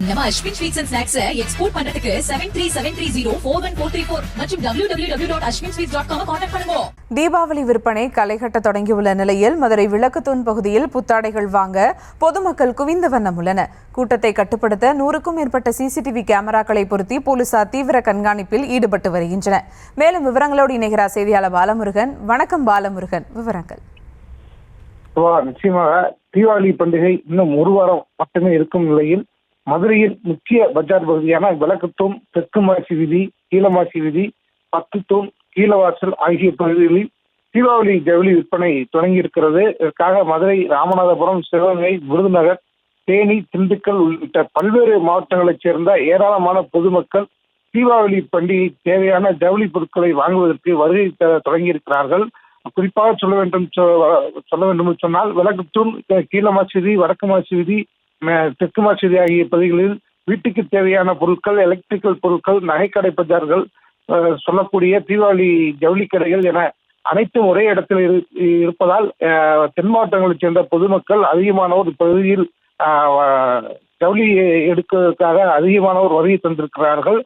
நம்ம Ashwin sweets and snacks export பண்றதுக்கு 7373041434 மற்றும் www.ashwinsweets.com கான்டாக்ட் பண்ணுங்க. தீபாவளி விற்பனை களைகட்ட தொடங்கியுள்ள நிலையில் மதுரை விளக்குத்தூண் பகுதியில் புத்தாடைகள் வாங்க பொதுமக்கள் குவிந்த வண்ணம் உள்ளனர். கூட்டத்தை கட்டுப்படுத்த 100க்கும் மேற்பட்ட சிசிடிவி கேமராக்களை பொருத்தி போலீசார் தீவிர கண்காணிப்பில் ஈடுபட்டு வருகின்றனர். மேலும் விவரங்களோடு இணைகிறார் செய்தியாளர் பாலமுருகன். வணக்கம் பாலமுருகன், விவரங்கள். நிச்சயமாக தீபாவளி பண்டிகை இன்னும் ஒரு வாரம் மட்டுமே இருக்கும் நிலையில் மதுரையில் முக்கிய பஜார் பகுதியான விளக்குத்தூண், தெற்கு மாசி வீதி, கீழமாசி வீதி, 10 தூண், கீழவாசல் ஆகிய பகுதிகளில் தீபாவளி ஜவுளி விற்பனை தொடங்கி இருக்கிறது. இதற்காக மதுரை, ராமநாதபுரம், சிவகங்கை, விருதுநகர், தேனி, திண்டுக்கல் உள்ளிட்ட பல்வேறு மாவட்டங்களைச் சேர்ந்த ஏராளமான பொதுமக்கள் தீபாவளி பண்டிகை தேவையான ஜவுளி பொருட்களை வாங்குவதற்கு வருகை தொடங்கியிருக்கிறார்கள். குறிப்பாக சொல்ல வேண்டும் சொன்னால் விளக்குத்தூண், கீழமாசி வீதி, வடக்கு மாசி வீதி, தெற்கு மாசி வீதி ஆகிய பகுதிகளில் வீட்டுக்கு தேவையான பொருட்கள், எலக்ட்ரிக்கல் பொருட்கள், நகைக்கடை பஜார்கள், சொல்லக்கூடிய தீபாவளி ஜவுளி கடைகள் என அனைத்தும் ஒரே இடத்தில் இருப்பதால் தென் மாவட்டங்களைச் சேர்ந்த பொதுமக்கள் அதிகமானோர் இப்பகுதியில் ஜவுளி எடுப்பதற்காக அதிகமானோர் வருகை தந்திருக்கிறார்கள்.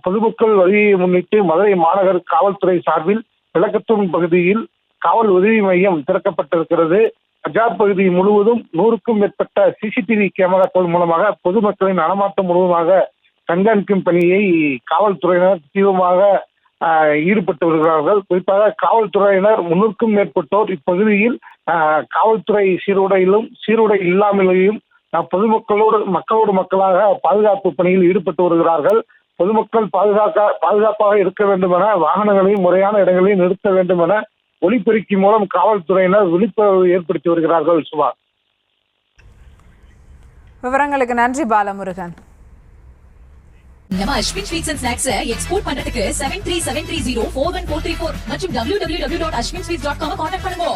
பொதுமக்கள் வருகையை முன்னிட்டு மதுரை மாநகர் காவல்துறை சார்பில் விளக்குத்தூண் பகுதியில் காவல் உதவி மையம் திறக்கப்பட்டிருக்கிறது. பஜார் பகுதி முழுவதும் 100க்கும் மேற்பட்ட சிசிடிவி கேமராக்கள் மூலமாக பொதுமக்களின் நடமாட்டம் முழுவதுமாக கண்காணிக்கும் பணியை காவல்துறையினர் தீவிரமாக ஈடுபட்டு வருகிறார்கள். குறிப்பாக காவல்துறையினர் 300க்கும் மேற்பட்டோர் இப்பகுதியில் காவல்துறை சீருடையிலும் சீருடை இல்லாமலேயும் மக்களோடு மக்களாக பாதுகாப்பு பணியில் ஈடுபட்டு வருகிறார்கள். பொதுமக்கள் பாதுகாப்பாக இருக்க வேண்டும் என வாகனங்களையும் முறையான இடங்களையும் நிறுத்த வேண்டும் என ஒலிபெருக்கி மூலம் காவல்துறையினர் விழிப்புணர்வு ஏற்படுத்தி வருகிறார்கள். சுபா, விவரங்களுக்கு நன்றி பாலமுருகன். நம்ம Ashwin sweets and snacks export பண்றதுக்கு 7373041434 மற்றும் www.ashwinsweets.com கான்டாக்ட் பண்ணுங்க.